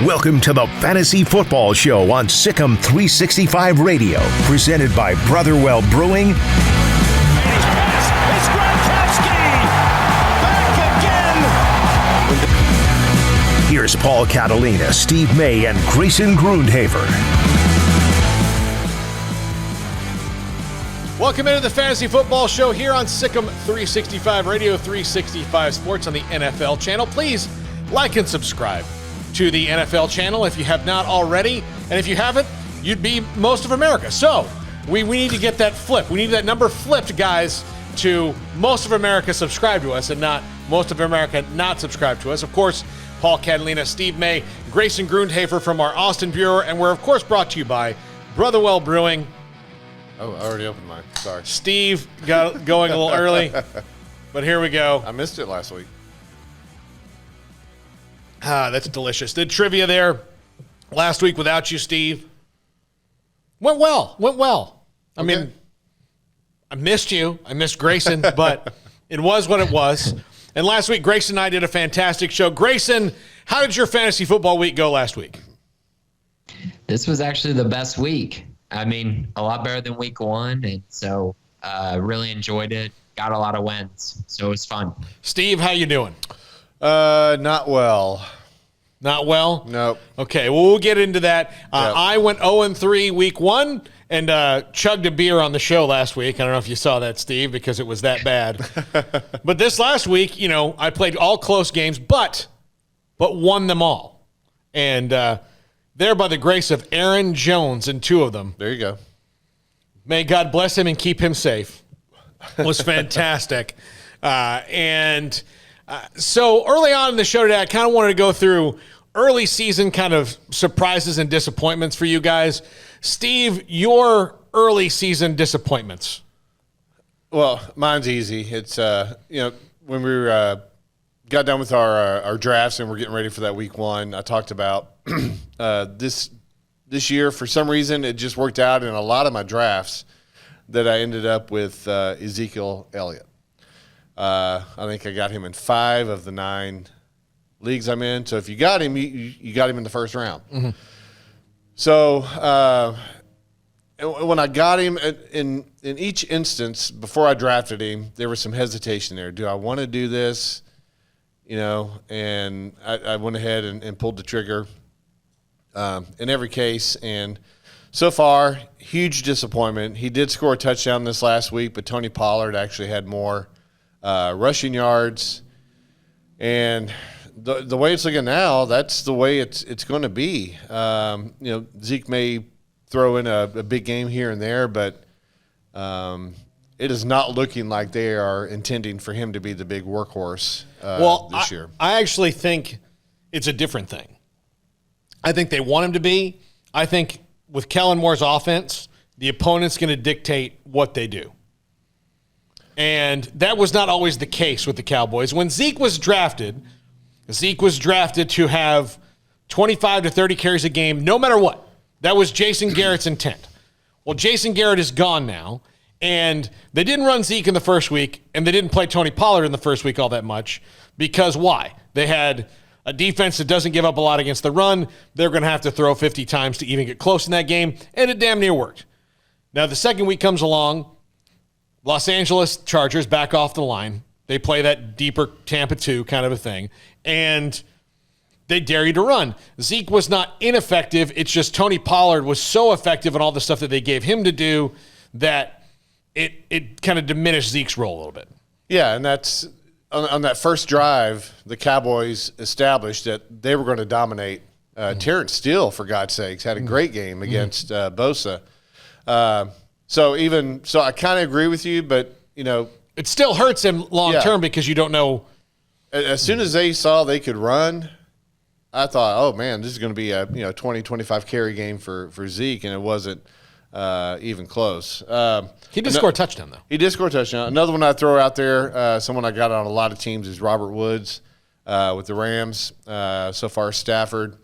Welcome to the Fantasy Football Show on Sikkim 365 Radio, presented by Brotherwell Brewing. It's Gronkowski back again. Here's Paul Catalina, Steve May, and Grayson Grundhaver. Welcome into the Fantasy Football Show here on Sikkim 365 Radio, 365 Sports on the NFL channel. Please like and subscribe to the NFL channel if you have not already. And if you haven't, you'd be most of America. So we need to get that flip. We need that number flipped, guys, to most of America subscribe to us and not most of America not subscribe to us. Of course, Paul Catalina, Steve May, Grayson Grundhaver from our Austin Bureau. And we're, of course, brought to you by Brotherwell Brewing. Oh, I already opened mine. Sorry. Steve got going a little early, but here we go. I missed it last week. That's delicious. Did trivia there last week without you, Steve. Went well. I mean, I missed you. I missed Grayson, but it was what it was. And last week, Grayson and I did a fantastic show. Grayson, how did your fantasy football week go last week? This was actually the best week. I mean, a lot better than week one, and so really enjoyed it. Got a lot of wins, so it was fun. Steve, how you doing? Not well. Not well? Nope. Okay, well, we'll get into that. Yep. I went 0-3 week one and chugged a beer on the show last week. I don't know if you saw that, Steve, because it was that bad. But this last week, you know, I played all close games, but won them all. And there by the grace of Aaron Jones in two of them. There you go. May God bless him and keep him safe. It was fantastic. So early on in the show today, I kind of wanted to go through early season kind of surprises and disappointments for you guys. Steve, your early season disappointments. Well, mine's easy. It's, when we got done with our drafts and we're getting ready for that week one, I talked about this year, for some reason, it just worked out in a lot of my drafts that I ended up with Ezekiel Elliott. I think I got him in 5 of the 9 leagues I'm in. So if you got him, you got him in the first round. Mm-hmm. So when I got him in each instance before I drafted him, there was some hesitation there. Do I want to do this? You know, and I went ahead and pulled the trigger in every case. And so far, huge disappointment. He did score a touchdown this last week, but Tony Pollard actually had more rushing yards. And the way it's looking now, that's the way it's going to be. Zeke may throw in a big game here and there, but it is not looking like they are intending for him to be the big workhorse this year. I actually think it's a different thing. I think they want him to be. I think with Kellen Moore's offense, the opponent's going to dictate what they do. And that was not always the case with the Cowboys. When Zeke was drafted to have 25 to 30 carries a game, no matter what. That was Jason Garrett's intent. Well, Jason Garrett is gone now, and they didn't run Zeke in the first week, and they didn't play Tony Pollard in the first week all that much. Because why? They had a defense that doesn't give up a lot against the run. They're going to have to throw 50 times to even get close in that game, and it damn near worked. Now, the second week comes along. Los Angeles Chargers back off the line. They play that deeper Tampa 2 kind of a thing. And they dare you to run. Zeke was not ineffective. It's just Tony Pollard was so effective in all the stuff that they gave him to do that it kind of diminished Zeke's role a little bit. Yeah, and that's on that first drive, the Cowboys established that they were going to dominate. Terrence Steele, for God's sakes, had a great game against Bosa. So I kind of agree with you, but, you know. It still hurts him long-term because you don't know. As soon as they saw they could run, I thought, oh, man, this is going to be a 20, 25 carry game for Zeke, and it wasn't even close. He did score a touchdown, though. He did score a touchdown. Another one I throw out there, someone I got on a lot of teams is Robert Woods with the Rams. So far, Stafford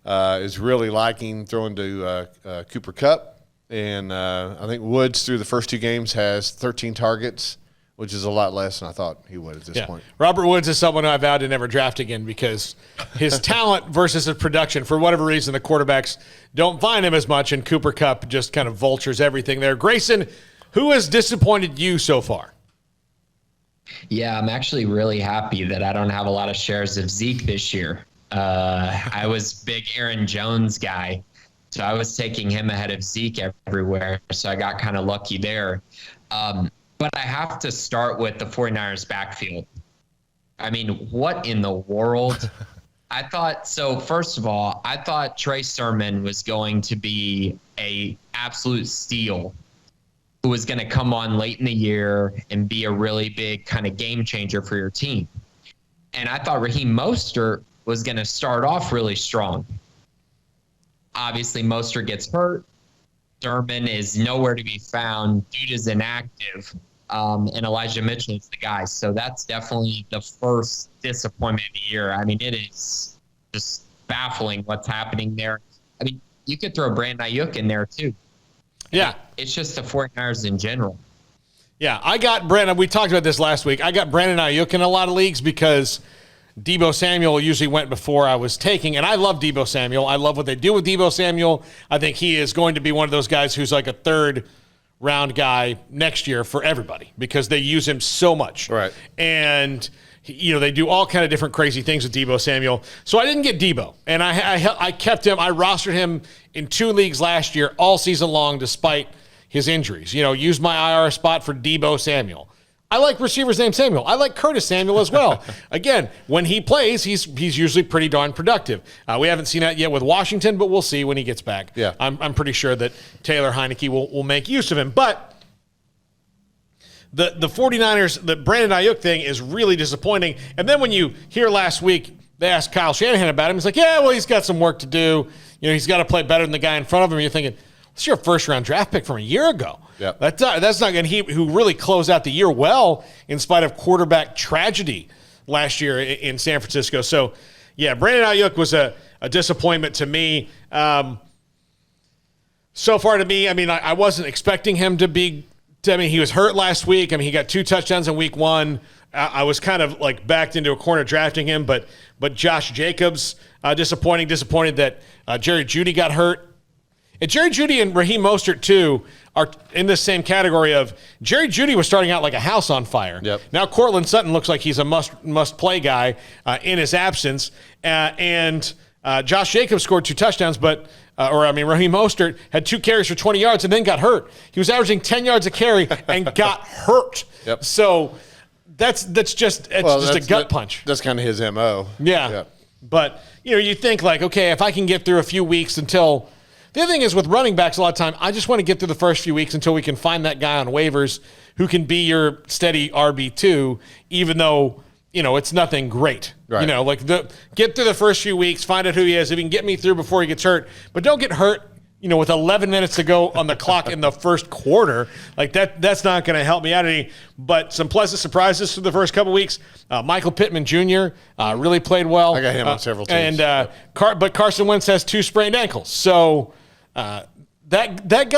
is really liking throwing to Cooper Kupp. And I think Woods through the first 2 games has 13 targets which is a lot less than I thought he would at this point. Robert Woods is someone I vowed to never draft again because his talent versus his production, for whatever reason, the quarterbacks don't find him as much, and Cooper Kupp just kind of vultures everything there. Grayson, who has disappointed you so far? Yeah, I'm actually really happy that I don't have a lot of shares of Zeke this year. I was big Aaron Jones guy, so I was taking him ahead of Zeke everywhere, so I got kind of lucky there. But I have to start with the 49ers backfield. I mean, what in the world? First of all, I thought Trey Sermon was going to be a absolute steal, who was going to come on late in the year and be a really big kind of game changer for your team. And I thought Raheem Mostert was going to start off really strong. Obviously, Mostert gets hurt. Sermon is nowhere to be found. Dude is inactive. And Elijah Mitchell is the guy. So that's definitely the first disappointment of the year. I mean, it is just baffling what's happening there. I mean, you could throw Brandon Naiokin in there too. Yeah. It's just the 49ers in general. Yeah, I got Brandon. We talked about this last week. I got Brandon Naiokin in a lot of leagues because Deebo Samuel usually went before I was taking, and I love Deebo Samuel. I love what they do with Deebo Samuel. I think he is going to be one of those guys who's like a third-round guy next year for everybody because they use him so much. Right. And they do all kind of different crazy things with Deebo Samuel. So I didn't get Deebo, and I kept him. I rostered him in 2 leagues last year all season long despite his injuries. Used my IR spot for Deebo Samuel. I like receivers named Samuel. I like Curtis Samuel as well. Again, when he plays, he's usually pretty darn productive. We haven't seen that yet with Washington, but we'll see when he gets back. Yeah. I'm pretty sure that Taylor Heineke will make use of him. But the 49ers, the Brandon Ayuk thing is really disappointing. And then when you hear last week, they asked Kyle Shanahan about him. He's like, yeah, well, he's got some work to do. He's got to play better than the guy in front of him. And you're thinking, it's your first-round draft pick from a year ago. Yep. That's not going to – who really closed out the year well in spite of quarterback tragedy last year in San Francisco. So, yeah, Brandon Ayuk was a disappointment to me. So far to me, I mean, I wasn't expecting him to be – he was hurt last week. I mean, he got 2 touchdowns in week 1. I was kind of like backed into a corner drafting him, but Josh Jacobs, disappointed that Jerry Jeudy got hurt. And Jerry Jeudy and Raheem Mostert, too, are in the same category of Jerry Jeudy was starting out like a house on fire. Yep. Now Cortland Sutton looks like he's a must-play guy in his absence. And Josh Jacobs scored 2 touchdowns, Raheem Mostert had 2 carries for 20 yards and then got hurt. He was averaging 10 yards a carry and got hurt. Yep. So that's just a gut punch. That's kind of his MO. Yeah. Yep. But, you think like, okay, if I can get through a few weeks until – the other thing is with running backs a lot of time, I just want to get through the first few weeks until we can find that guy on waivers who can be your steady RB2, even though, it's nothing great. Right. Get through the first few weeks, find out who he is. If he can get me through before he gets hurt, but don't get hurt, with 11 minutes to go on the clock in the first quarter. Like that's not going to help me out any. But some pleasant surprises through the first couple weeks. Michael Pittman Jr. Really played well. I got him on several teams. And but Carson Wentz has 2 sprained ankles. So that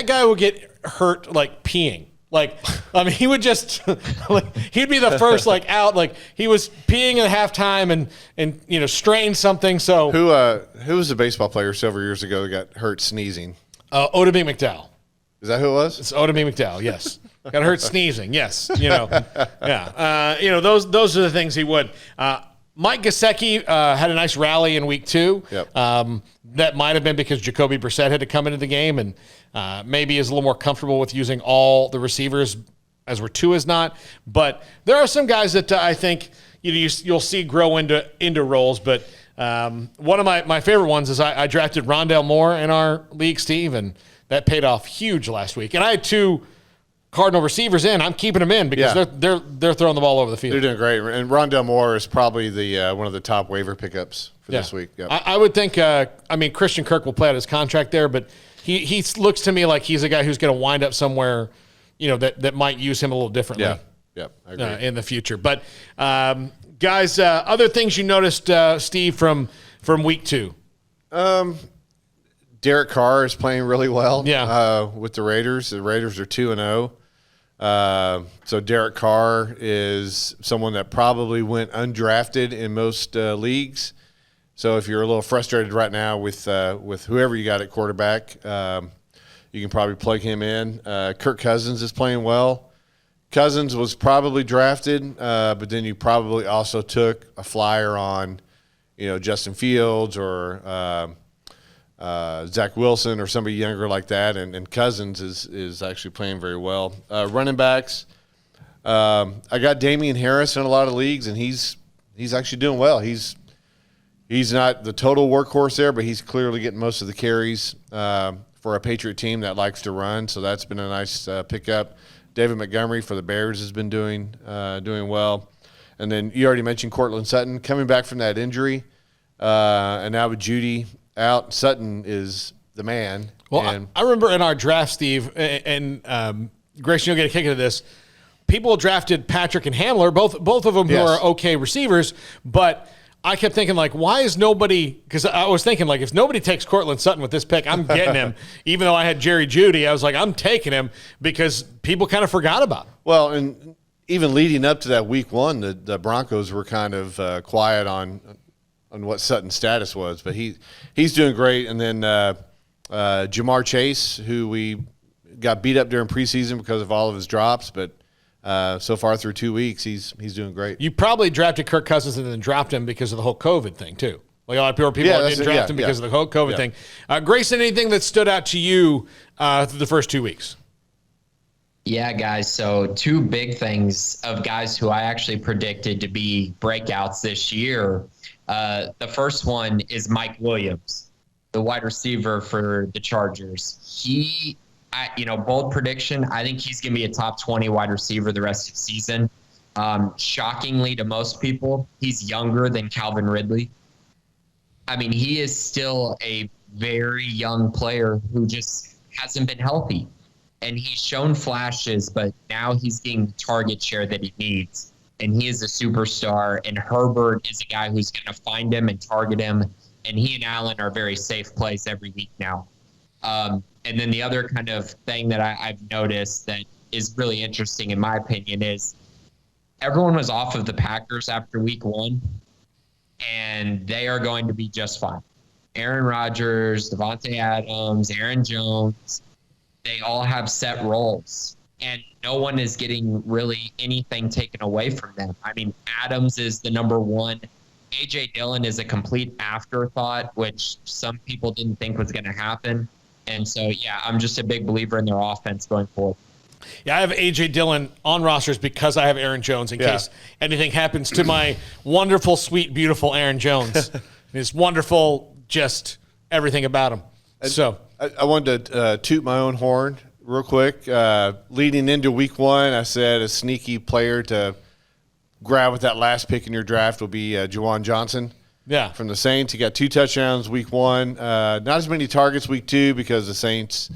guy will get hurt like peeing. He would just he'd be the first out. He was peeing at halftime and strained something. So who was a baseball player several years ago that got hurt sneezing? Odom McDowell. Is that who it was? It's Odom McDowell. Yes, got hurt sneezing. Yes, yeah. Those are the things he would. Mike Gesicki had a nice rally in week 2. Yep. That might have been because Jacoby Brissett had to come into the game and maybe is a little more comfortable with using all the receivers as where Tua is not. But there are some guys that I think you'll see grow into roles. But one of my favorite ones is I drafted Rondale Moore in our league, Steve, and that paid off huge last week. And I had 2 Cardinal receivers in. I'm keeping them in because they're throwing the ball over the field. They're doing great. And Rondale Moore is probably the one of the top waiver pickups for this week. Yep. I would think, Christian Kirk will play out his contract there, but he looks to me like he's a guy who's going to wind up somewhere, that might use him a little differently. Yeah. Yep. I agree. In the future. But guys, other things you noticed, Steve, from week 2? Derrick Carr is playing really well. Yeah. With the Raiders. The Raiders are 2-0. So Derrick Carr is someone that probably went undrafted in most leagues. So if you're a little frustrated right now with whoever you got at quarterback, you can probably plug him in. Kirk Cousins is playing well. Cousins was probably drafted, but then you probably also took a flyer on, Justin Fields or Zach Wilson or somebody younger like that, and Cousins is actually playing very well. Running backs, I got Damian Harris in a lot of leagues, and he's actually doing well. He's not the total workhorse there, but he's clearly getting most of the carries for a Patriot team that likes to run, so that's been a nice pickup. David Montgomery for the Bears has been doing well. And then you already mentioned Cortland Sutton coming back from that injury, and now with Judy out, Sutton is the man. Well, I remember in our draft, Steve, and Grayson, you'll get a kick into this. People drafted Patrick and Hamler, both of them who are okay receivers, but I kept thinking, why is nobody – because I was thinking, if nobody takes Cortland Sutton with this pick, I'm getting him. Even though I had Jerry Jeudy, I was like, I'm taking him because people kind of forgot about him. Well, and even leading up to that week one, the Broncos were kind of quiet on what Sutton's status was. But he's doing great. And then Jamar Chase, who we got beat up during preseason because of all of his drops, but so far through 2 weeks, he's doing great. You probably drafted Kirk Cousins and then dropped him because of the whole COVID thing, too. A lot of people didn't draft him because of the whole COVID thing. Grayson, anything that stood out to you through the first 2 weeks? Yeah, guys. So 2 big things of guys who I actually predicted to be breakouts this year. The first one is Mike Williams, the wide receiver for the Chargers. Bold prediction, I think he's going to be a top 20 wide receiver the rest of the season. Shockingly to most people, he's younger than Calvin Ridley. I mean, he is still a very young player who just hasn't been healthy. And he's shown flashes, but now he's getting the target share that he needs. And he is a superstar, and Herbert is a guy who's going to find him and target him. And he and Allen are very safe plays every week now. And then the other kind of thing that I've noticed that is really interesting, in my opinion, is everyone was off of the Packers after week 1, and they are going to be just fine. Aaron Rodgers, Devontae Adams, Aaron Jones, they all have set roles, and no one is getting really anything taken away from them. I mean, Adams is the number 1. A.J. Dillon is a complete afterthought, which some people didn't think was going to happen. And so, I'm just a big believer in their offense going forward. Yeah, I have A.J. Dillon on rosters because I have Aaron Jones in case anything happens to my wonderful, sweet, beautiful Aaron Jones. His wonderful, just everything about him. I wanted to toot my own horn real quick. Leading into week 1, I said a sneaky player to grab with that last pick in your draft will be Juwan Johnson. Yeah, from the Saints. He got 2 touchdowns week 1. Not as many targets week 2 because the Saints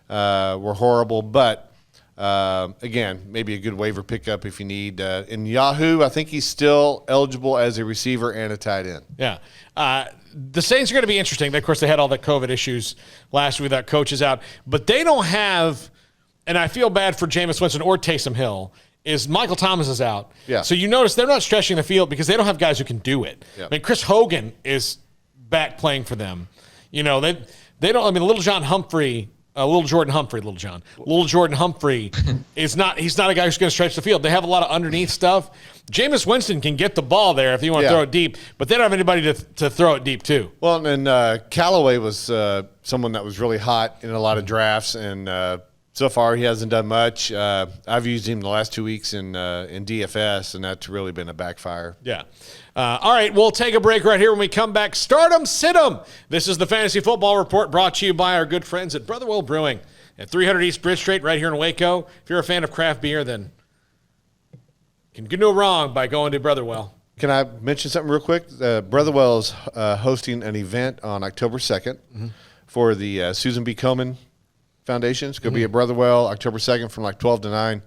were horrible. But, again, maybe a good waiver pickup if you need. In Yahoo, I think he's still eligible as a receiver and a tight end. Yeah. The Saints are going to be interesting. Of course, they had all the COVID issues last week that coaches out. But they don't have, and I feel bad for Jameis Winston or Taysom Hill, is Michael Thomas is out. Yeah. So you notice they're not stretching the field because they don't have guys who can do it. Yeah. I mean, Chris Hogan is back playing for them. They don't, Little Jordan Humphrey is not, he's not a guy who's going to stretch the field. They have a lot of underneath stuff. Jameis Winston can get the ball there if you want to throw it deep, but they don't have anybody to throw it deep to. Well, and Callaway was someone that was really hot in a lot of drafts, and so far he hasn't done much. I've used him the last 2 weeks in DFS, and that's really been a backfire. Yeah. All right, we'll take a break right here. When we come back, start 'em, sit 'em. This is the Fantasy Football Report brought to you by our good friends at Brotherwell Brewing at 300 East Bridge Street right here in Waco. If you're a fan of craft beer, then can do no wrong by going to Brotherwell. Can I mention something real quick? Brotherwell is hosting an event on October 2nd for the Susan B. Komen Foundation. It's going to be at Brotherwell October 2nd from 12 to 9.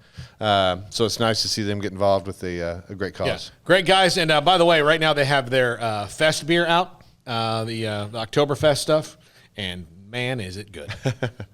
So it's nice to see them get involved with a great cause. Yeah. Great guys. And by the way, right now they have their Fest beer out, the Oktoberfest stuff. And man, is it good.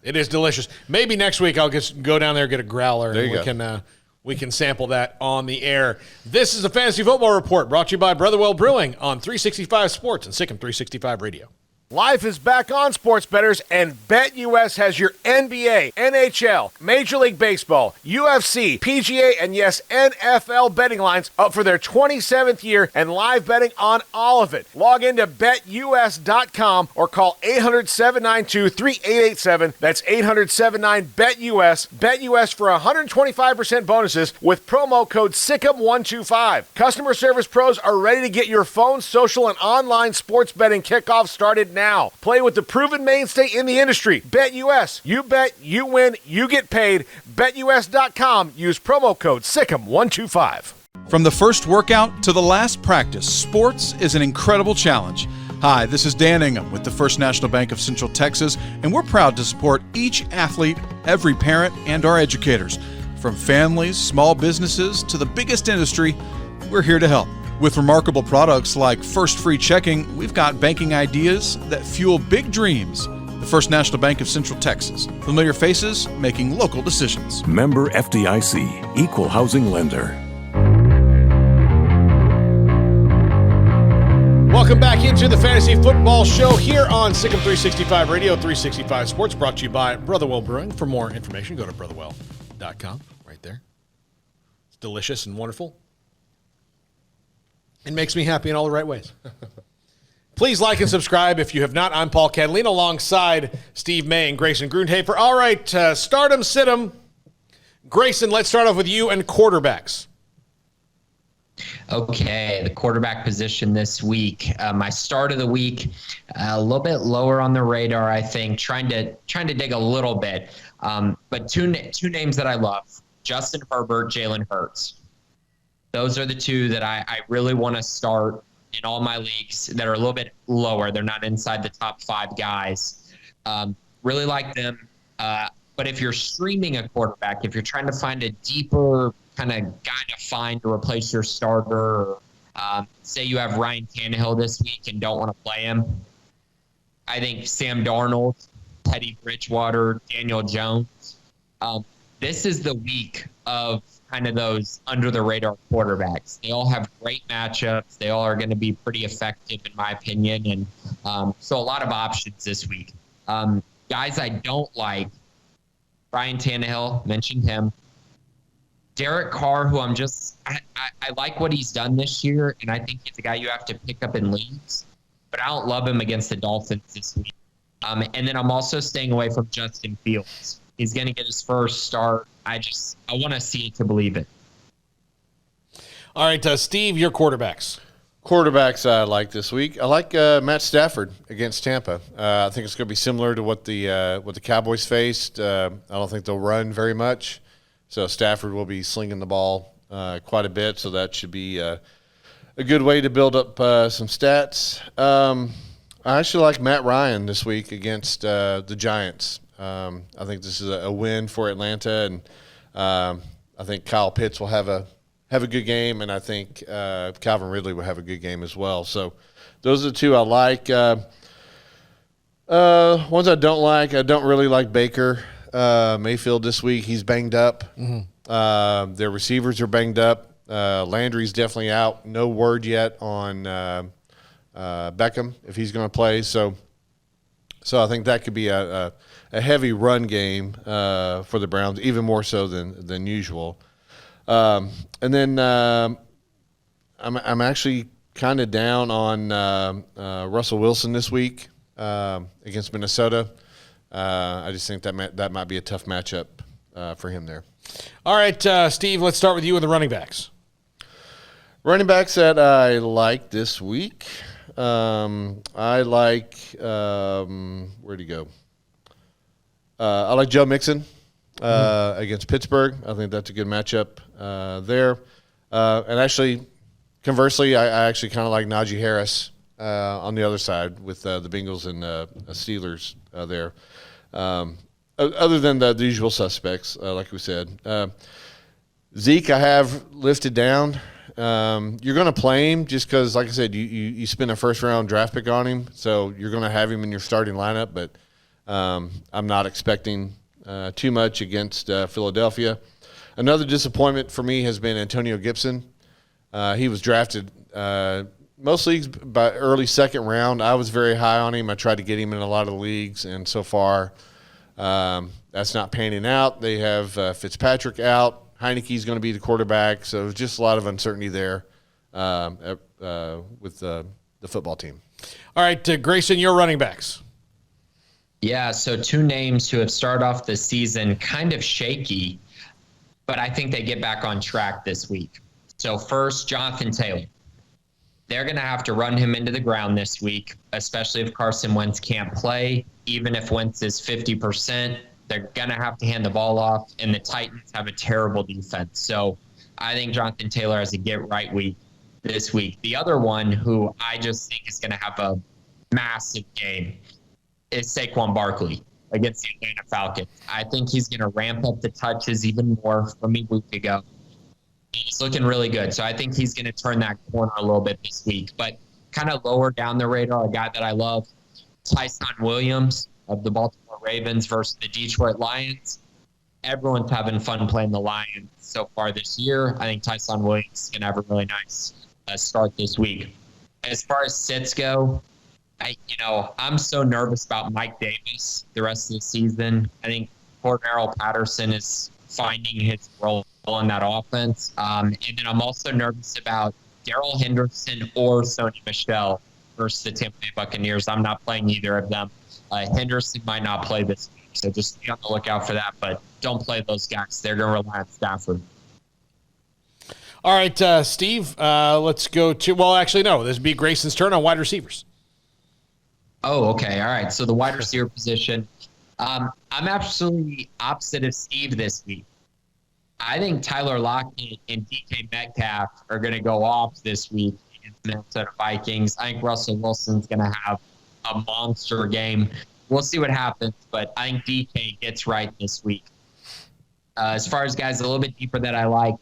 It is delicious. Maybe next week I'll just go down there and get a growler and we can sample that on the air. This is a Fantasy Football Report brought to you by Brotherwell Brewing on 365 Sports and Sikkim 365 Radio. Life is back on, sports bettors, and BetUS has your NBA, NHL, Major League Baseball, UFC, PGA, and yes, NFL betting lines up for their 27th year and live betting on all of it. Log into BetUS.com or call 800-792-3887. That's 800-79-BETUS. BetUS for 125% bonuses with promo code SICK'EM125. Customer service pros are ready to get your phone, social, and online sports betting kickoff started now. Play with the proven mainstay in the industry. BetUS. You bet, you win, you get paid. BetUS.com. Use promo code SICK'EM125. From the first workout to the last practice, sports is an incredible challenge. Hi, this is Dan Ingham with the First National Bank of Central Texas, and we're proud to support each athlete, every parent, and our educators. From families, small businesses, to the biggest industry, we're here to help. With remarkable products like First Free Checking, we've got banking ideas that fuel big dreams. The First National Bank of Central Texas. Familiar faces making local decisions. Member FDIC, Equal Housing Lender. Welcome back into the Fantasy Football Show here on Sikkim 365 Radio, 365 Sports, brought to you by Brotherwell Brewing. For more information, go to brotherwell.com, right there. It's delicious and wonderful. It makes me happy in all the right ways. Please like and subscribe if you have not. I'm Paul Catalina alongside Steve May and Grayson Grundhafer. All right, start 'em, sit 'em. Grayson, let's start off with you and quarterbacks. Okay, the quarterback position this week. My start of the week, a little bit lower on the radar, I think. Trying to dig a little bit, but two names that I love: Justin Herbert, Jalen Hurts. Those are the two that I really want to start in all my leagues that are a little bit lower. They're not inside the top 5 guys. Really like them. But if you're streaming a quarterback, if you're trying to find a deeper kind of guy to find to replace your starter, say you have Ryan Tannehill this week and don't want to play him, I think Sam Darnold, Teddy Bridgewater, Daniel Jones. This is the week of kind of those under-the-radar quarterbacks. They all have great matchups. They all are going to be pretty effective, in my opinion. And so a lot of options this week. Guys I don't like, Ryan Tannehill, mentioned him. Derrick Carr, who I like what he's done this year, and I think he's a guy you have to pick up in leagues. But I don't love him against the Dolphins this week. And then I'm also staying away from Justin Fields. He's going to get his first start. I want to see it to believe it. All right, Steve, your quarterbacks. Quarterbacks I like this week. I like Matt Stafford against Tampa. I think it's going to be similar to what the Cowboys faced. I don't think they'll run very much, so Stafford will be slinging the ball quite a bit. So that should be a good way to build up some stats. I actually like Matt Ryan this week against the Giants. I think this is a win for Atlanta, and I think Kyle Pitts will have a good game, and I think Calvin Ridley will have a good game as well. So those are the two I like. Ones I don't like, I don't really like Baker Mayfield this week. He's banged up. Mm-hmm. Their receivers are banged up. Landry's definitely out. No word yet on Beckham if he's going to play. So I think that could be a heavy run game for the Browns, even more so than usual. And then I'm actually kind of down on Russell Wilson this week against Minnesota. I just think that might be a tough matchup for him there. All right, Steve, let's start with you and the running backs. Running backs that I like this week. I like where'd he go? I like Joe Mixon against Pittsburgh. I think that's a good matchup there. And actually, conversely, I actually kind of like Najee Harris on the other side with the Bengals and Steelers there. Other than the usual suspects, like we said. Zeke, I have lifted down. You're going to play him just because, like I said, you spent a first-round draft pick on him, so you're going to have him in your starting lineup. But I'm not expecting too much against Philadelphia. Another disappointment for me has been Antonio Gibson. He was drafted most leagues by early second round. I was very high on him. I tried to get him in a lot of leagues, and so far that's not panning out. They have Fitzpatrick out. Heineke's going to be the quarterback, so just a lot of uncertainty there with the football team. All right, Grayson, your running backs. Yeah, so two names who have started off the season kind of shaky, but I think they get back on track this week. So first, Jonathan Taylor. They're going to have to run him into the ground this week, especially if Carson Wentz can't play. Even if Wentz is 50%, they're going to have to hand the ball off, and the Titans have a terrible defense. So I think Jonathan Taylor has a get-right week this week. The other one who I just think is going to have a massive game is Saquon Barkley against the Atlanta Falcons. I think he's going to ramp up the touches even more from a week ago. He's looking really good. So I think he's going to turn that corner a little bit this week. But kind of lower down the radar, a guy that I love, Tyson Williams of the Baltimore Ravens versus the Detroit Lions. Everyone's having fun playing the Lions so far this year. I think Tyson Williams is going to have a really nice start this week. As far as sits go, I'm so nervous about Mike Davis the rest of the season. I think Cordero Patterson is finding his role in that offense. And then I'm also nervous about Darrell Henderson or Sony Michel versus the Tampa Bay Buccaneers. I'm not playing either of them. Henderson might not play this week, so just be on the lookout for that. But don't play those guys. They're going to rely on Stafford. All right, Steve, let's go to – well, actually, no. This would be Grayson's turn on wide receivers. Oh, okay. All right. So the wide receiver position, I'm absolutely opposite of Steve this week. I think Tyler Lockett and DK Metcalf are going to go off this week against the Minnesota Vikings. I think Russell Wilson's going to have a monster game. We'll see what happens, but I think DK gets right this week. As far as guys a little bit deeper that I like,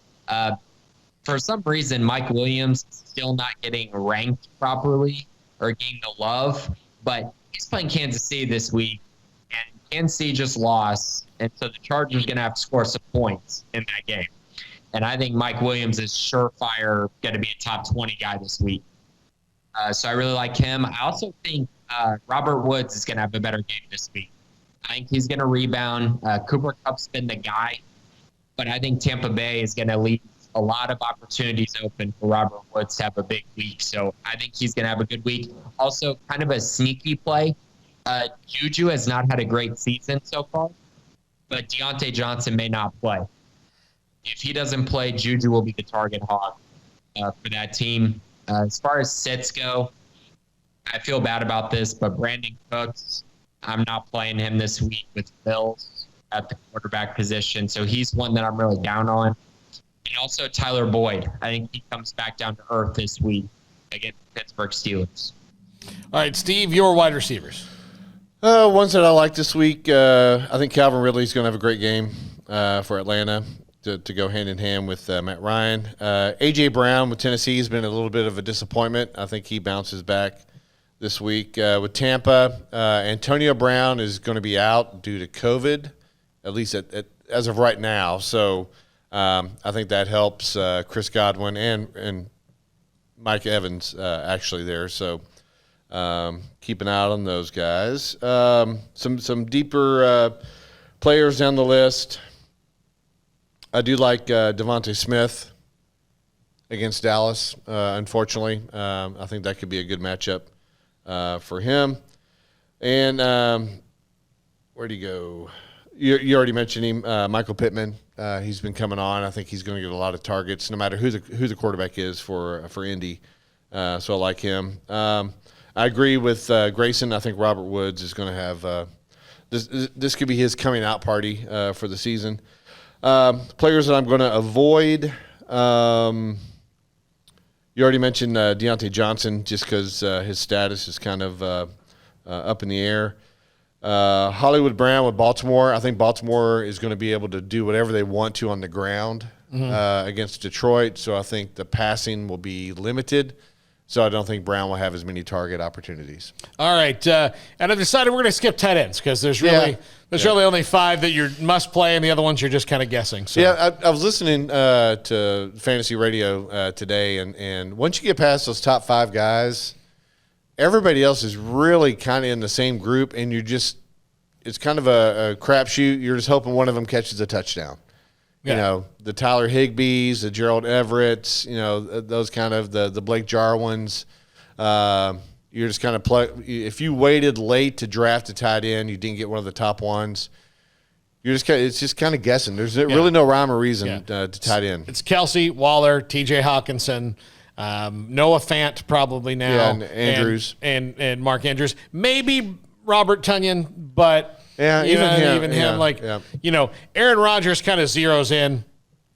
for some reason, Mike Williams is still not getting ranked properly or getting the love, but he's playing Kansas City this week, and Kansas City just lost, and so the Chargers are going to have to score some points in that game. And I think Mike Williams is surefire going to be a top 20 guy this week. So I really like him. I also think Robert Woods is going to have a better game this week. I think he's going to rebound. Cooper Kupp's been the guy, but I think Tampa Bay is going to leave a lot of opportunities open for Robert Woods to have a big week. So I think he's going to have a good week. Also, kind of a sneaky play. Juju has not had a great season so far, but Deontay Johnson may not play. If he doesn't play, Juju will be the target hog for that team. As far as sets go, I feel bad about this, but Brandon Cooks, I'm not playing him this week with Bills at the quarterback position. So he's one that I'm really down on. And also Tyler Boyd. I think he comes back down to earth this week against the Pittsburgh Steelers. All right, Steve, your wide receivers. Ones that I like this week, I think Calvin Ridley's going to have a great game for Atlanta to go hand in hand with Matt Ryan. A.J. Brown with Tennessee has been a little bit of a disappointment. I think he bounces back this week. With Tampa, Antonio Brown is going to be out due to COVID, at least as of right now. So I think that helps Chris Godwin and Mike Evans actually there. So keep an eye out on those guys. Some deeper players down the list. I do like Devante Smith against Dallas. Unfortunately, I think that could be a good matchup for him. And where'd he go? You already mentioned him, Michael Pittman. He's been coming on. I think he's going to get a lot of targets, no matter who the quarterback is for Indy. So I like him. I agree with Grayson. I think Robert Woods is going to have this could be his coming out party for the season. Players that I'm going to avoid. You already mentioned Deontay Johnson, just because his status is kind of up in the air. Hollywood Brown with Baltimore. I think Baltimore is going to be able to do whatever they want to on the ground against Detroit. So I think the passing will be limited. So I don't think Brown will have as many target opportunities. All right. And I've decided we're going to skip tight ends because there's really only 5 that you must play, and the other ones you're just kind of guessing. So. Yeah, I was listening to Fantasy Radio today, and once you get past those top 5 guys, everybody else is really kind of in the same group, and it's kind of a crapshoot. You're just hoping one of them catches a touchdown. Yeah. You know, the Tyler Higbees, the Gerald Everetts, those kind of the Blake Jarwins. You're just kind of if you waited late to draft a tight end, you didn't get one of the top ones. It's just kind of guessing. There's really no rhyme or reason to tight end. It's Kelsey, Waller, T.J. Hawkinson, Noah Fant probably now. Yeah, and Andrews. And Mark Andrews. Maybe Robert Tonyan, but even him. Aaron Rodgers kind of zeroes in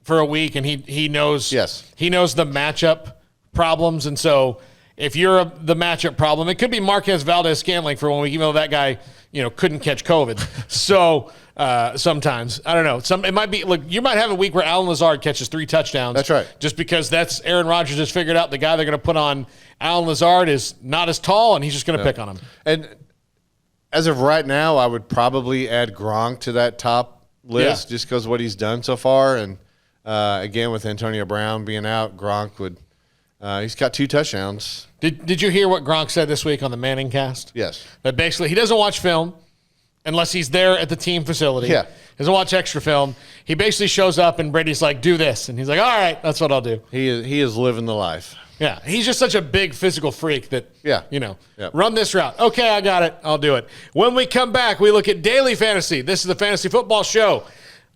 for a week, and he knows the matchup problems. And so if you're the matchup problem, it could be Marquez Valdez-Scantling for 1 week, even though that guy couldn't catch COVID. So sometimes, I don't know. It might be, look, you might have a week where Alan Lazard catches 3 touchdowns. That's right. Just because that's Aaron Rodgers has figured out the guy they're going to put on Alan Lazard is not as tall, and he's just going to pick on him. And as of right now, I would probably add Gronk to that top list just because of what he's done so far. And again, with Antonio Brown being out, Gronk would he's got 2 touchdowns. Did you hear what Gronk said this week on the Manning cast? Yes. That basically he doesn't watch film unless he's there at the team facility. Yeah. He doesn't watch extra film. He basically shows up and Brady's like, do this. And he's like, all right, that's what I'll do. He is living the life. Yeah. He's just such a big physical freak that, run this route. Okay, I got it. I'll do it. When we come back, we look at daily fantasy. This is the Fantasy Football Show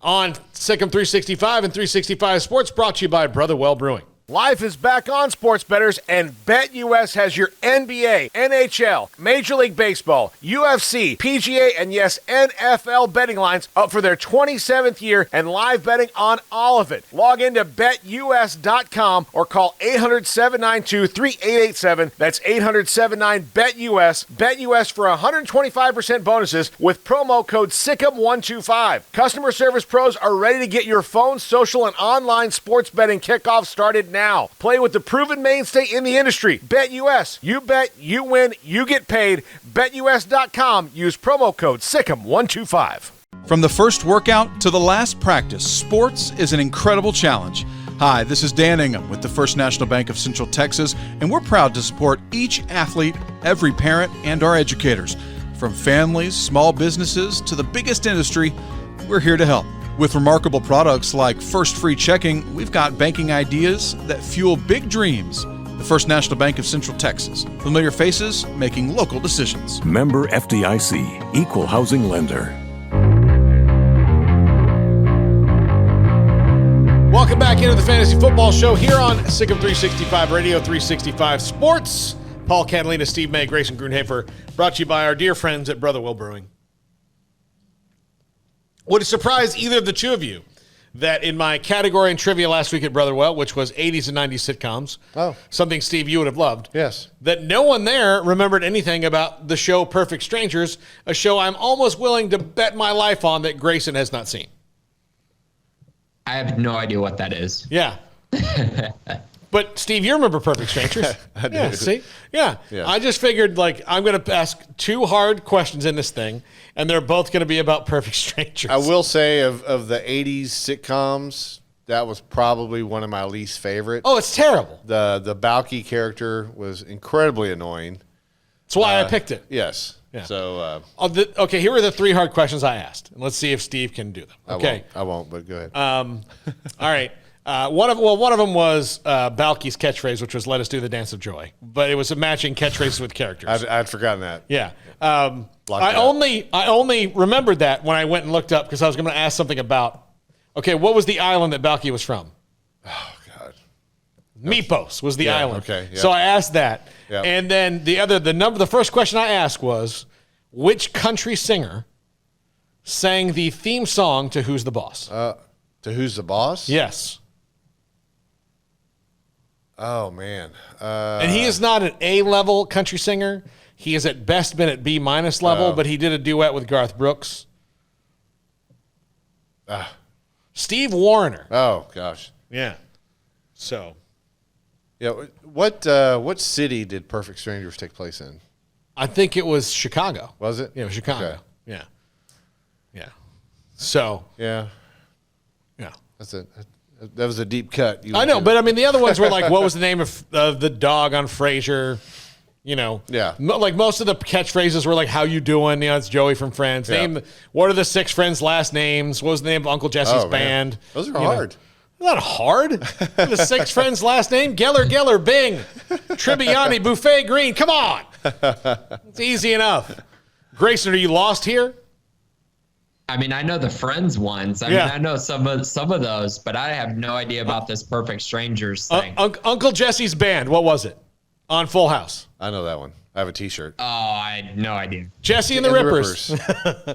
on Sikkim 365 and 365 Sports, brought to you by Brotherwell Brewing. Life is back on, sports bettors, and BetUS has your NBA, NHL, Major League Baseball, UFC, PGA, and yes, NFL betting lines up for their 27th year and live betting on all of it. Log into BetUS.com or call 800-792-3887. That's 800-79-BETUS. BetUS for 125% bonuses with promo code SICK'EM125. Customer service pros are ready to get your phone, social, and online sports betting kickoff started now. Play with the proven mainstay in the industry. BetUS. You bet, you win, you get paid. BetUS.com. Use promo code SICK'EM125. From the first workout to the last practice, sports is an incredible challenge. Hi, this is Dan Ingham with the First National Bank of Central Texas, and we're proud to support each athlete, every parent, and our educators. From families, small businesses, to the biggest industry, we're here to help. With remarkable products like First Free Checking, we've got banking ideas that fuel big dreams. The First National Bank of Central Texas. Familiar faces making local decisions. Member FDIC, Equal Housing Lender. Welcome back into the Fantasy Football Show here on Sikkim 365 Radio, 365 Sports. Paul Catalina, Steve May, Grayson Grunhafer, brought to you by our dear friends at Brotherwell Brewing. Would it surprise either of the two of you that in my category and trivia last week at Brotherwell, which was 80s and 90s sitcoms, something, Steve, you would have loved, yes, that no one there remembered anything about the show Perfect Strangers, a show I'm almost willing to bet my life on that Grayson has not seen? I have no idea what that is. Yeah. But, Steve, you remember Perfect Strangers. I do. Yeah, see? Yeah. I just figured, I'm going to ask 2 hard questions in this thing, and they're both going to be about Perfect Strangers. I will say of the 80s sitcoms, that was probably one of my least favorite. Oh, it's terrible. The Balky character was incredibly annoying. That's why I picked it. Yes. Yeah. So, okay, here are the 3 hard questions I asked. And let's see if Steve can do them. Okay. I won't, but go ahead. All right. One of them was Balky's catchphrase, which was "Let us do the dance of joy," but it was a matching catchphrases with characters. I'd forgotten that. Yeah. I only remembered that when I went and looked up because I was going to ask something about. Okay, what was the island that Balky was from? Oh God. Mypos was the island. Okay. Yep. So I asked that, Yep. and then the first question I asked was, which country singer sang the theme song to "Who's the Boss"? To Who's the Boss? Yes. Oh, man. And he is not an A-level country singer. He has at best been at B- level, but he did a duet with Garth Brooks. Steve Wariner. Oh, gosh. Yeah. So. Yeah. What city did Perfect Strangers take place in? I think it was Chicago. Was it? Yeah, it was Chicago. Okay. Yeah. So, Yeah. yeah. That was a deep cut. I know, but I mean, the other ones were like, what was the name of the dog on Frasier? Yeah. Like most of the catchphrases were like, "How you doing?" It's Joey from Friends. Yeah. What are the 6 friends' last names? What was the name of Uncle Jesse's band? Those are hard. Not hard. The 6 friends' last name: Geller, Bing, Tribbiani, Buffet, Green. Come on, it's easy enough. Grayson, are you lost here? I mean, I know the Friends ones. I mean, I know some of those, but I have no idea about this Perfect Strangers thing. Uncle Jesse's band. What was it on Full House? I know that one. I have a T-shirt. Oh, I had no idea. Jesse and the Rippers.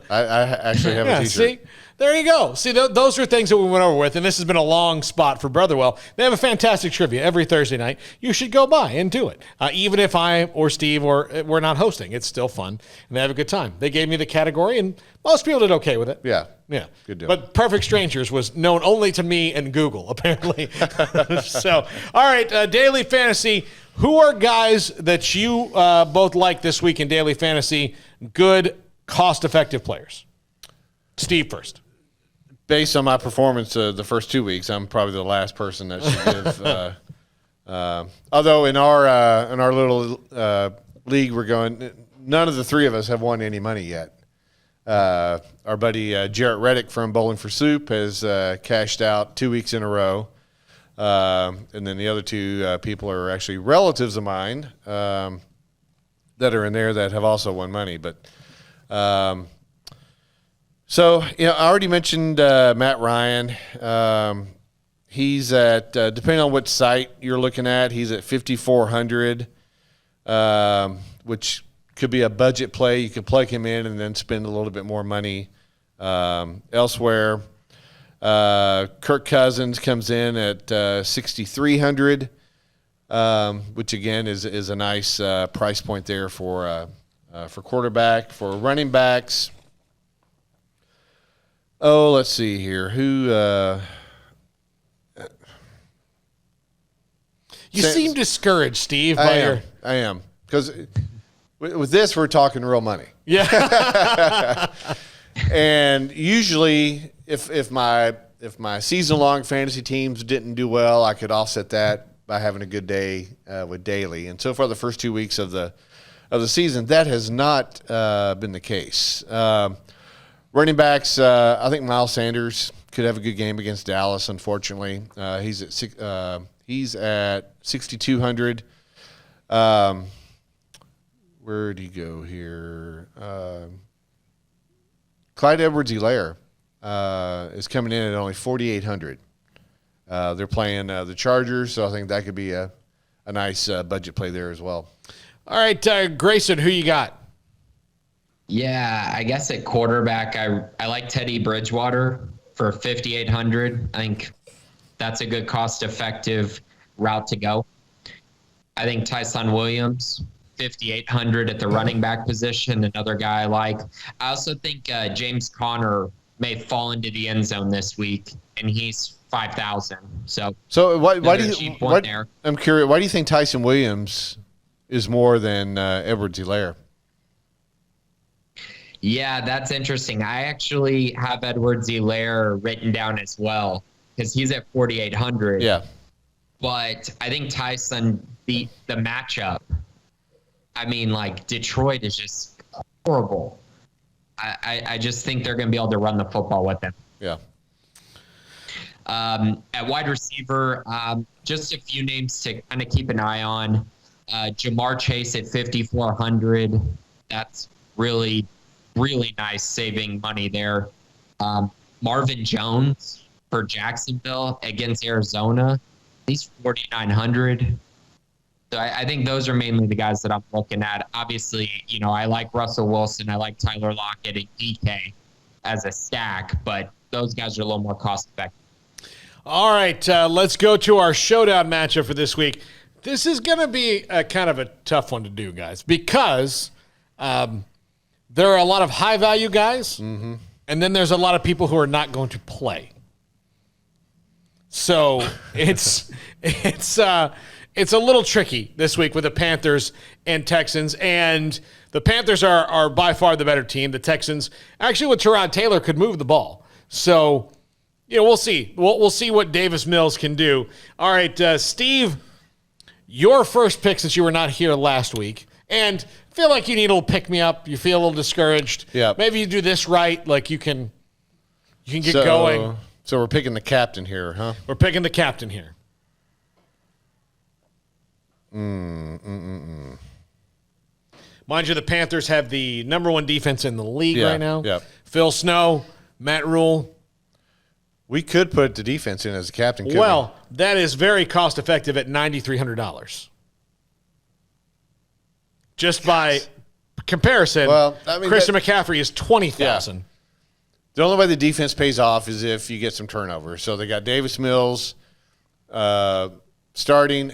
I actually have a T-shirt. See? There you go. See, those are things that we went over with, and this has been a long spot for Brotherwell. They have a fantastic trivia every Thursday night. You should go by and do it. Even if I or Steve or we're not hosting, it's still fun, and they have a good time. They gave me the category, and most people did okay with it. Yeah. Yeah. Good deal. But Perfect Strangers was known only to me and Google, apparently. So, all right, Daily Fantasy. Who are guys that you both like this week in Daily Fantasy? Good, cost-effective players. Steve first. Based on my performance the first 2 weeks, I'm probably the last person that should give. Although in our little league we're going, none of the 3 of us have won any money yet. Our buddy Jarrett Reddick from Bowling for Soup has cashed out 2 weeks in a row. And then the other 2 people are actually relatives of mine that are in there that have also won money. But so, I already mentioned Matt Ryan. He's at, depending on which site you're looking at, he's at 5,400, which could be a budget play. You could plug him in and then spend a little bit more money elsewhere. Kirk Cousins comes in at 6,300, which again is a nice price point there for quarterback. For running backs, let's see here. Who? You seem discouraged, Steve. I am because with this we're talking real money. Yeah. And usually, if my season-long fantasy teams didn't do well, I could offset that by having a good day with daily. And so far, the first 2 weeks of the season, that has not been the case. Running backs, I think Miles Sanders could have a good game against Dallas. Unfortunately, he's at 6,200. Where'd he go here? Clyde Edwards-Helaire is coming in at only 4,800. They're playing the Chargers, so I think that could be a nice budget play there as well. All right, Grayson, who you got? Yeah, I guess at quarterback, I like Teddy Bridgewater for 5,800. I think that's a good cost-effective route to go. I think Tyson Williams, 5,800 at the running back position, another guy I like. I also think James Conner may fall into the end zone this week, and he's 5,000. So why do you? I'm curious. Why do you think Tyson Williams is more than Edwards-Helaire? Yeah, that's interesting. I actually have Edwards-Helaire written down as well because he's at 4,800. Yeah. But I think Tyson beat the matchup. I mean, like, Detroit is just horrible. I just think they're going to be able to run the football with them. Yeah. At wide receiver, just a few names to kind of keep an eye on. Jamar Chase at 5,400. That's really, really nice saving money there. Marvin Jones for Jacksonville against Arizona. He's 4,900. So I think those are mainly the guys that I'm looking at. Obviously, I like Russell Wilson. I like Tyler Lockett and DK as a stack, but those guys are a little more cost effective. All right, let's go to our showdown matchup for this week. This is going to be kind of a tough one to do, guys, because there are a lot of high-value guys, and then there's a lot of people who are not going to it's a little tricky this week with the Panthers and Texans, and the Panthers are by far the better team. The Texans, actually with Tyrod Taylor, could move the ball. So, we'll see. We'll see what Davis Mills can do. All right, Steve, your first pick since you were not here last week, and feel like you need a little pick-me-up. You feel a little discouraged. Yeah. Maybe you do this right, like you can get going. So we're picking the captain here, huh? We're picking the captain here. Mind you, the Panthers have the number one defense in the league right now. Yeah. Phil Snow, Matt Rule. We could put the defense in as a captain. Couldn't Well, that is very cost effective at $9,300. Just by comparison, Christian McCaffrey is $20,000. The only way the defense pays off is if you get some turnover. So they got Davis Mills starting.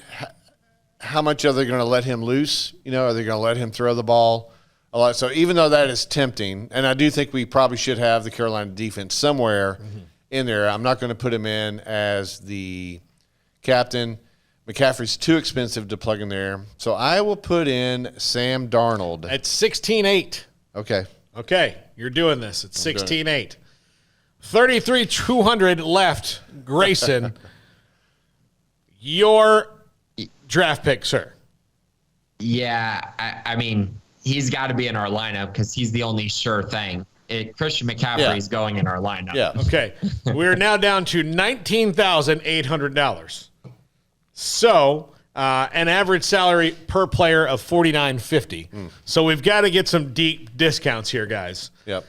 How much are they going to let him loose? Are they going to let him throw the ball a lot? So even though that is tempting, and I do think we probably should have the Carolina defense somewhere in there, I'm not going to put him in as the captain. McCaffrey's too expensive to plug in there. So I will put in Sam Darnold. At 16-8. Okay, you're doing this. It's 16-8. 33,200 left. Grayson, your draft pick, sir. Yeah, I mean, he's got to be in our lineup because he's the only sure thing. Christian McCaffrey is going in our lineup. Yeah. Okay. We're now down to $19,800. So, an average salary per player of $49.50. So we've got to get some deep discounts here, guys. Yep.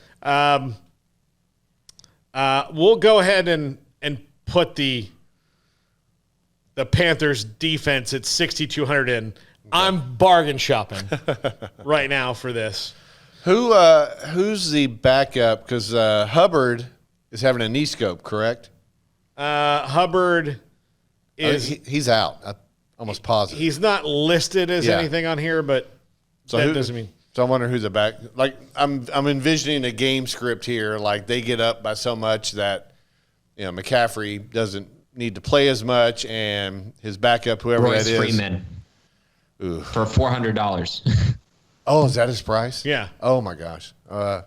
We'll go ahead and put the Panthers defense at 6,200 in. Okay. I'm bargain shopping right now for this. Who's the backup? Because Hubbard is having a knee scope, correct? Hubbard is he's out. I'm almost positive. He's not listed as anything on here, but that doesn't mean. So I wonder who's the back. Like I'm envisioning a game script here. Like they get up by so much that McCaffrey doesn't need to play as much, and his backup, whoever Royce that is, Freeman, for $400. Oh, is that his price? Yeah. Oh my gosh. Well,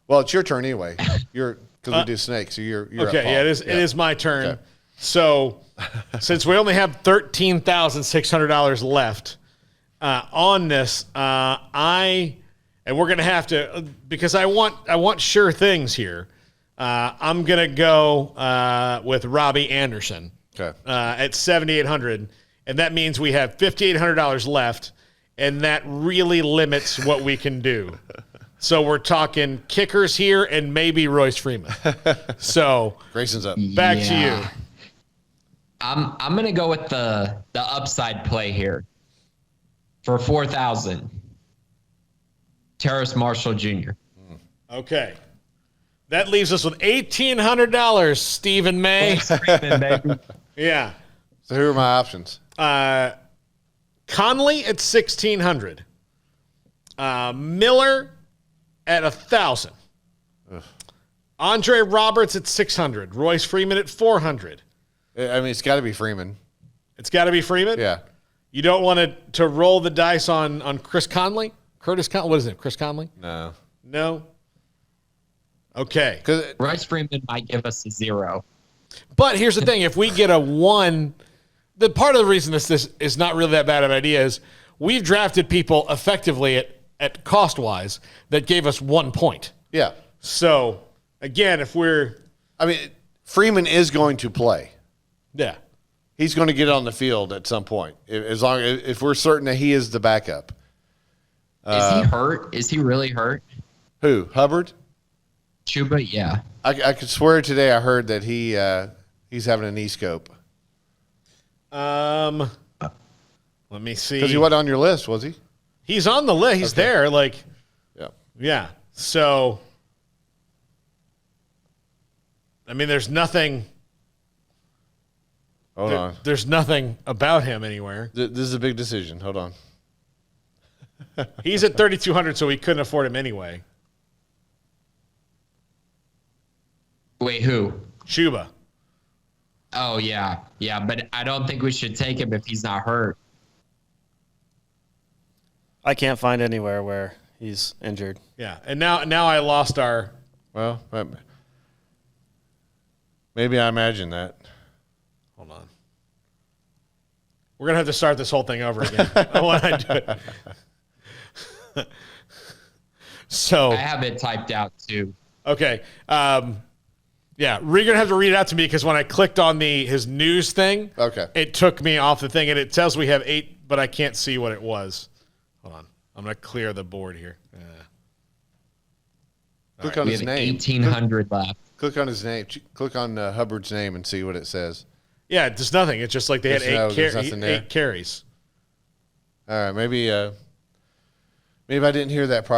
it's your turn anyway. Because we do snakes, so you're okay. up, Paul. Yeah, it is my turn. Okay. So since we only have $13,600 left on this, and we're gonna have to, because I want sure things here. I'm gonna go with Robbie Anderson. Okay. At $7,800, and that means we have $5,800 left, and that really limits what we can do. So we're talking kickers here and maybe Royce Freeman. So Grayson's up. Back to you. I'm gonna go with the upside play here for $4,000. Terrace Marshall Jr. Okay. That leaves us with $1,800, Stephen May. Freeman, baby. Yeah. So who are my options? Conley at $1,600. Miller at $1,000. Andre Roberts at $600. Royce Freeman at $400. I mean, it's got to be Freeman. It's got to be Freeman? Yeah. You don't want to roll the dice on Chris Conley? Curtis Conley? What is it, Chris Conley? No. No? Okay. Royce Freeman might give us a 0. But here's the thing. If we get a 1, the part of the reason this is not really that bad of an idea is we've drafted people effectively at cost-wise that gave us 1 point. Yeah. So, again, Freeman is going to play. Yeah. He's going to get on the field at some point, if we're certain that he is the backup. Is he hurt? Is he really hurt? Who? Hubbard? Chuba, yeah. I could swear today I heard that he's having a knee scope. Let me see. Because he wasn't on your list, was he? He's on the list. He's there. Yeah. So, there's nothing. Hold on. There's nothing about him anywhere. This is a big decision. Hold on. He's at $3,200, so we couldn't afford him anyway. Wait, who? Chuba. Oh, yeah. Yeah, but I don't think we should take him if he's not hurt. I can't find anywhere where he's injured. Yeah, and now I lost our. Well, maybe I imagine that. Hold on. We're gonna have to start this whole thing over again when I do it. So I have it typed out too. okay, yeah, you're gonna have to read it out to me because when I clicked on his news thing, Okay. it took me off the thing, and it tells we have 8, but I can't see what it was. Hold on, I'm gonna clear the board here. Click on We his have name. 1,800 left. Click on his name. Click on Hubbard's name and see what it says. Yeah, just nothing. It's just like they had There's nothing there. 8 carries. All right, maybe I didn't hear that properly.